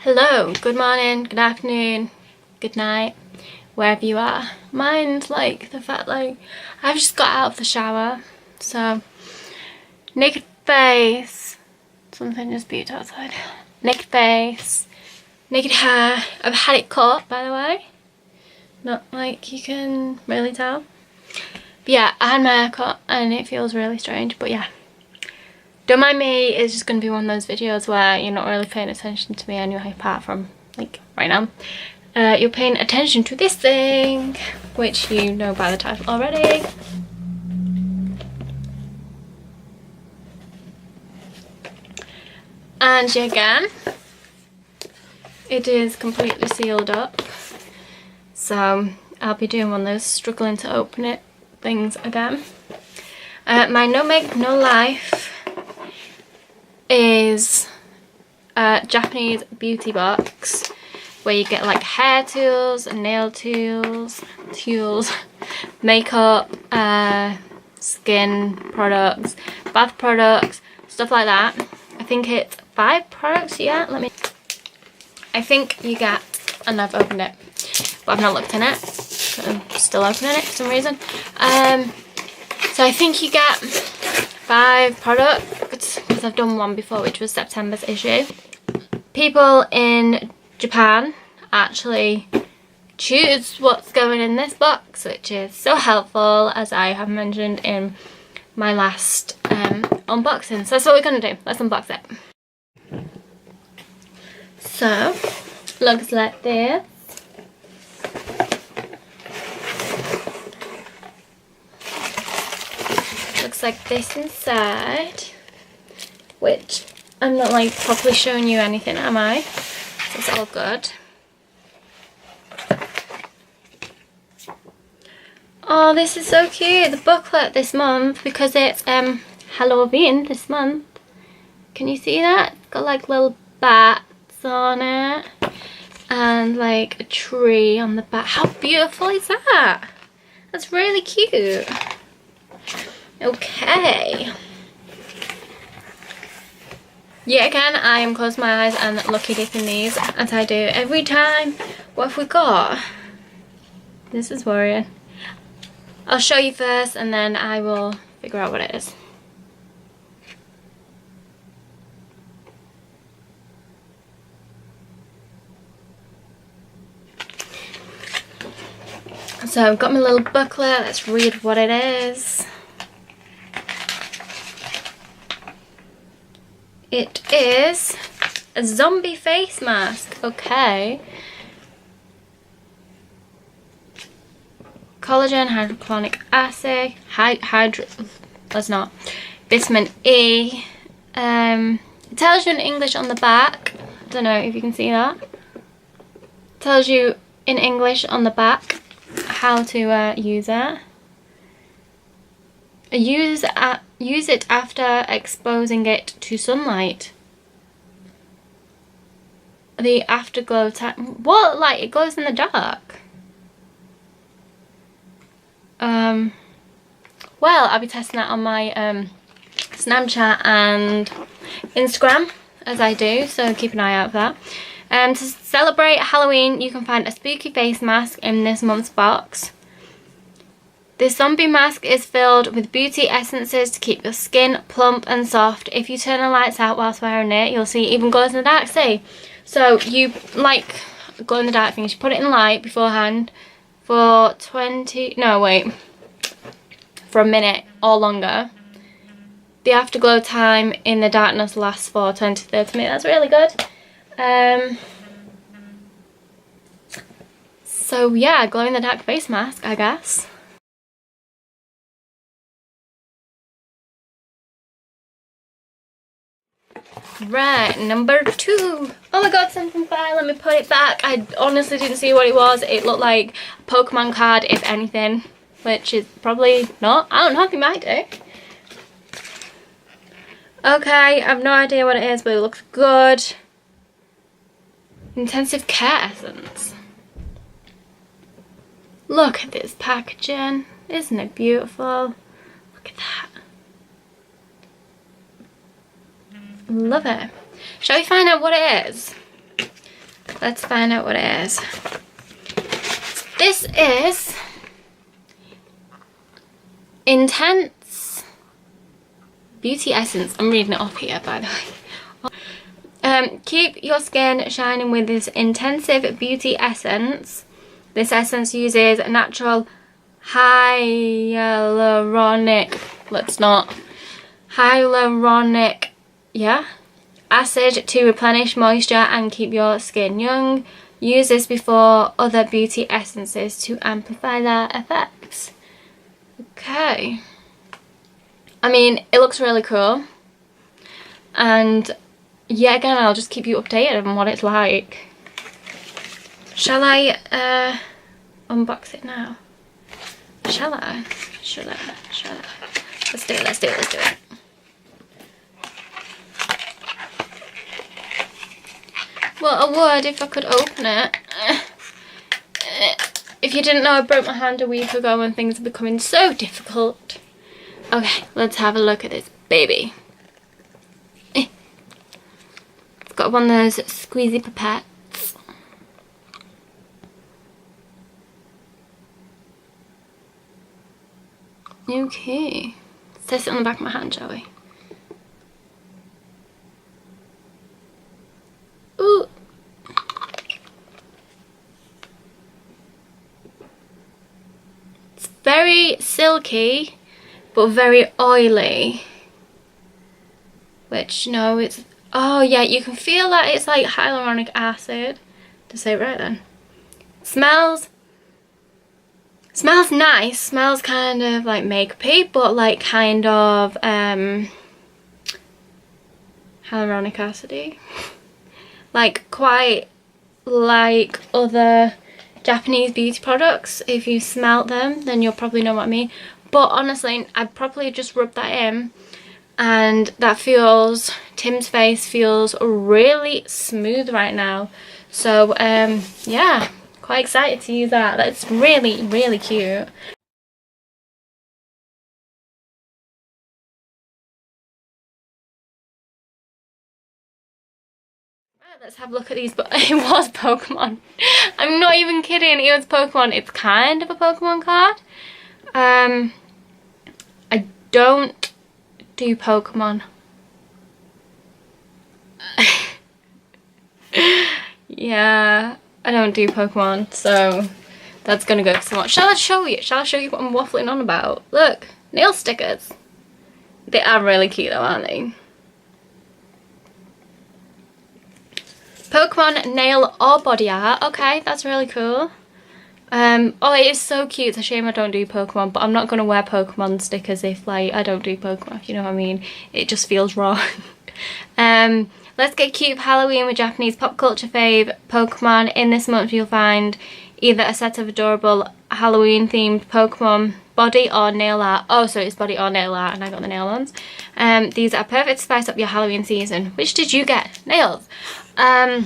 Hello, good morning, good afternoon, good night, wherever you are. Mine's like the fact like I've just got out of the shower, so naked face, something just beeped outside. Naked face, naked hair. I've had it cut, by the way, not like you can really tell. But yeah, I had my hair cut and it feels really strange, but yeah. Don't mind me, it's just going to be one of those videos where you're not really paying attention to me anyway, apart from like right now. You're paying attention to this thing, which you know by the title already. And again, it is completely sealed up, so I'll be doing one of those struggling to open it things again. My No Make No Life is a Japanese beauty box where you get like hair tools, nail tools, makeup, skin products, bath products, stuff like that. I think it's 5 products, yeah, I think you get, and I've opened it, but I've not looked in it, so I'm still opening it for some reason. So I think you get 5 products, because I've done one before, which was September's issue. People in Japan actually choose what's going in this box, which is so helpful, as I have mentioned in my last unboxing. So that's what we're going to do. Let's unbox it. So, looks like this. Looks like this inside, which I'm not like properly showing you anything, am I? So it's all good. Oh, this is so cute, the booklet this month, because it's Halloween this month. Can you see that? It's got like little bats on it and like a tree on the back. How beautiful is that? That's really cute. Okay. Yet again, I am closing my eyes and lucky dipping these, as I do every time. What have we got? This is worrying. I'll show you first and then I will figure out what it is. So I've got my little booklet. Let's read what it is. It is a zombie face mask. Okay. Collagen, hydrochloric acid, vitamin E. It tells you in English on the back. I don't know if you can see that. It tells you in English on the back how to use it. Use it after exposing it to sunlight. The afterglow time. What? Like it glows in the dark? Well, I'll be testing that on my Snapchat and Instagram, as I do, so keep an eye out for that. To celebrate Halloween, you can find a spooky face mask in this month's box. This zombie mask is filled with beauty essences to keep your skin plump and soft. If you turn the lights out whilst wearing it, you'll see it even glows in the dark. See? So you like glow in the dark things, you put it in light beforehand for for a minute or longer. The afterglow time in the darkness lasts for 20 to 30 minutes. That's really good. So yeah, glow in the dark face mask, I guess. Right, number 2. Oh my god, something fire. Let me put it back. I honestly didn't see what it was. It looked like a Pokemon card, if anything, which is probably not. I don't know, they might do. Okay, I have no idea what it is, but it looks good. Intensive care essence. Look at this packaging. Isn't it beautiful? Look at that. Love it. Shall we find out what it is? let's find out what it is. This is Intense Beauty Essence. I'm reading it off here, by the way. Keep your skin shining with this intensive beauty essence. This essence uses natural hyaluronic acid to replenish moisture and keep your skin young. Use this before other beauty essences to amplify their effects. Okay. I mean, it looks really cool. And yeah, again, I'll just keep you updated on what it's like. Shall I unbox it now? Shall I? Shall I? Let's do it, let's do it, let's do it. Well, I would if I could open it. If you didn't know, I broke my hand a week ago and things are becoming so difficult. Okay, let's have a look at this baby. It's got one of those squeezy pipettes. Okay, let's test it on the back of my hand, shall we? Ooh. It's very silky, but very oily. Which, no, it's... Oh, yeah, you can feel that it's like hyaluronic acid. To say it right then. Smells nice. Smells kind of like makeup-y, but like kind of hyaluronic acid-y. Like quite like other Japanese beauty products. If you smelt them, then you'll probably know what I mean. But honestly, I'd probably just rub that in, and that feels, Tim's face feels really smooth right now. So yeah, quite excited to use that. That's really, really cute. Let's have a look at these, but it was Pokemon. I'm not even kidding, it was Pokemon. It's kind of a Pokemon card. I don't do Pokemon. Yeah, I don't do Pokemon, so that's gonna go so much. Shall I show you? Shall I show you what I'm waffling on about? Look, nail stickers. They are really cute though, aren't they? Pokemon nail or body art. Okay, that's really cool. Oh, it is so cute. It's a shame I don't do Pokemon, but I'm not going to wear Pokemon stickers if like I don't do Pokemon, if you know what I mean. It just feels wrong. Let's get cute for Halloween with Japanese pop culture fave Pokemon. In this month you'll find either a set of adorable Halloween themed Pokemon body or nail art. Oh, so it's body or nail art, and I got the nail ones. These are perfect to spice up your Halloween season. Which did you get? Nails. They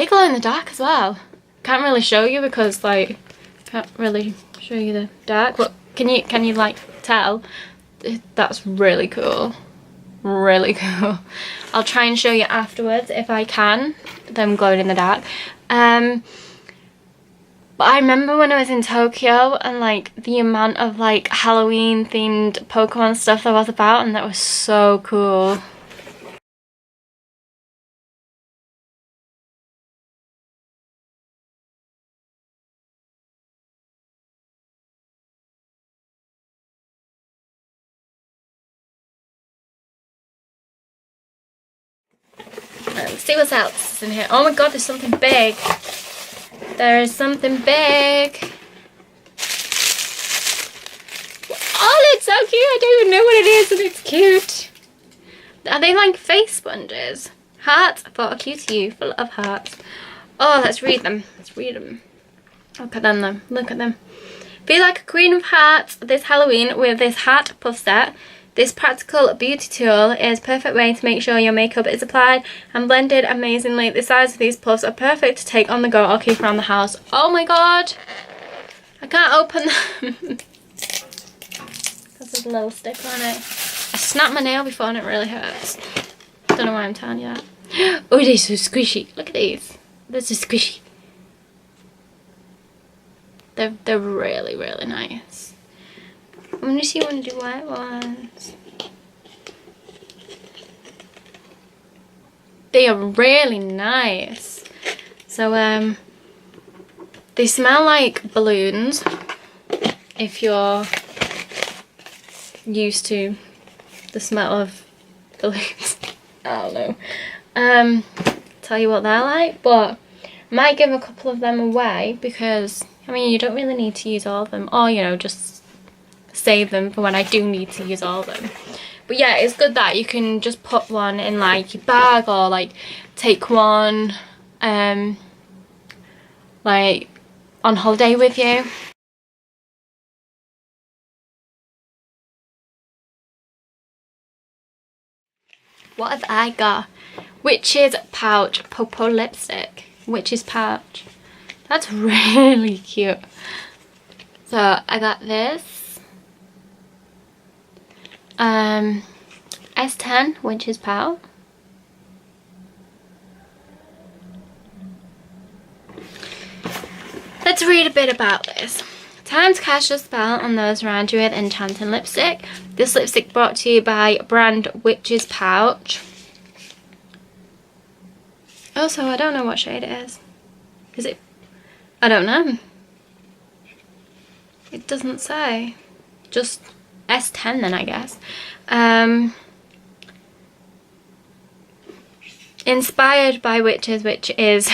glow in the dark as well. Can't really show you because like can't really show you the dark, but can you like tell? That's really cool. Really cool. I'll try and show you afterwards if I can, them glowing in the dark. But I remember when I was in Tokyo and like the amount of like Halloween themed Pokemon stuff there was about, and that was so cool. Let's see what else is in here. Oh my god, there's something big. There is something big. Oh, it's so cute. I don't even know what it is, and it's cute. Are they like face sponges? Hearts for a cutie you, full of hearts. Oh, let's read them. Let's read them. Look at them though. Look at them. Feel like a queen of hearts this Halloween with this heart puff set. This practical beauty tool is a perfect way to make sure your makeup is applied and blended amazingly. The size of these puffs are perfect to take on the go or keep around the house. Oh my god! I can't open them. Because there's a little sticker on it. I snapped my nail before and it really hurts. Don't know why I'm telling you that. Oh, they're so squishy. Look at these. They're so squishy. They're really, really nice. I'm gonna see one of the white ones. They are really nice. So they smell like balloons if you're used to the smell of balloons. I don't know. Tell you what they're like, but I might give a couple of them away because I mean you don't really need to use all of them, or you know, just save them for when I do need to use all of them. But yeah, it's good that you can just put one in like your bag, or like take one like on holiday with you. What have I got? Witch's Pouch Popo Lipstick. Witch's Pouch. That's really cute. So I got this. S10 Witch's Pouch. Let's read a bit about this. Time to cast your spell on those around you with enchanting lipstick. This lipstick brought to you by brand Witch's Pouch. Also, I don't know what shade it is. Is it? I don't know. It doesn't say. Just S10 then, I guess. Inspired by witches, which is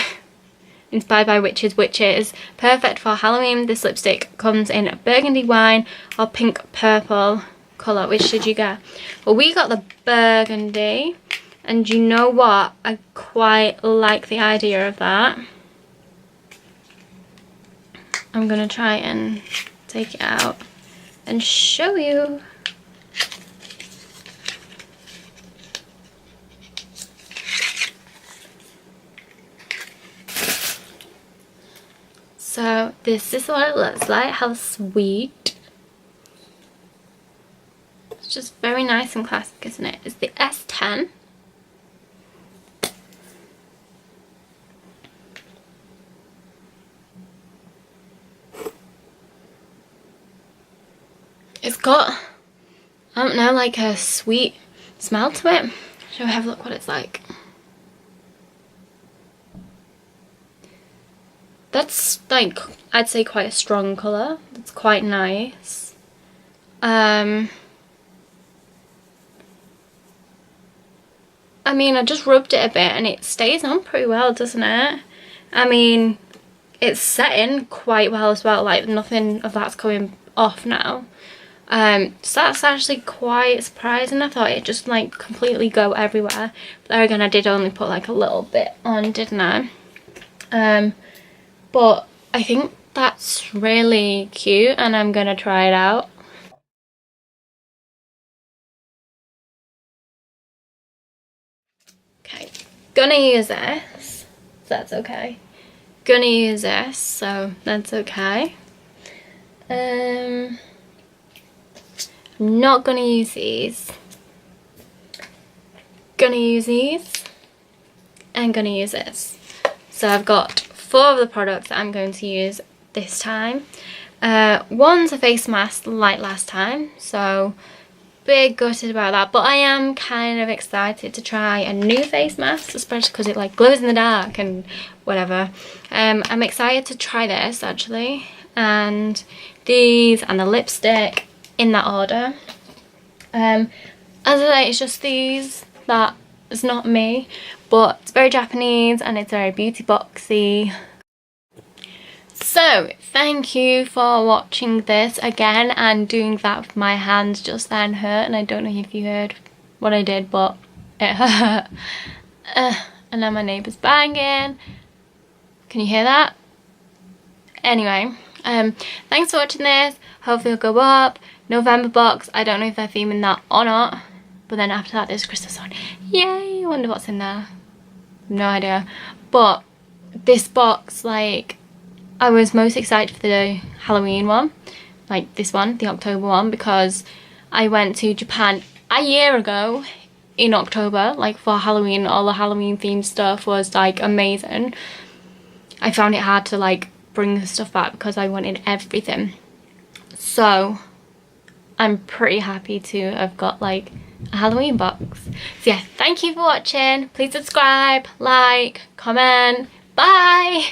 perfect for Halloween. This lipstick comes in burgundy wine or pink purple colour. Which did you get? Well, we got the burgundy, and you know what? I quite like the idea of that. I'm gonna try and take it out and show you. So this is what it looks like. How sweet. It's just very nice and classic, isn't it? It's the S10. It's got, I don't know, like a sweet smell to it. Shall we have a look what it's like? That's like, I'd say quite a strong colour. It's quite nice. I mean, I just rubbed it a bit and it stays on pretty well, doesn't it? I mean, it's setting quite well as well, like nothing of that's coming off now. So that's actually quite surprising. I thought it'd just like completely go everywhere. But there again, I did only put like a little bit on, didn't I? But I think that's really cute and I'm gonna try it out. Okay, gonna use this, so that's okay. Gonna use this, so that's okay. I'm not gonna use these. Gonna use these. And gonna use this. So I've got 4 of the products that I'm going to use this time. One's a face mask like last time, so big gutted about that, but I am kind of excited to try a new face mask, especially because it like glows in the dark and whatever. I'm excited to try this actually, and these and the lipstick in that order. As I say, it's just these that is not me, but it's very Japanese and it's very beauty boxy. So thank you for watching this again, and doing that with my hands just then hurt, and I don't know if you heard what I did, but it hurt. And now my neighbour's banging. Can you hear that? Anyway, thanks for watching this. Hopefully it'll go up. November box, I don't know if they're theming that or not, but then after that there's Christmas on. Yay, I wonder what's in there. No idea. But this box, like, I was most excited for the Halloween one, like this one, the October one, because I went to Japan a year ago in October, like for Halloween. All the Halloween themed stuff was like amazing. I found it hard to like bring the stuff back because I wanted everything. So I'm pretty happy to have got like a Halloween box. So yeah, thank you for watching. Please subscribe, like, comment. Bye.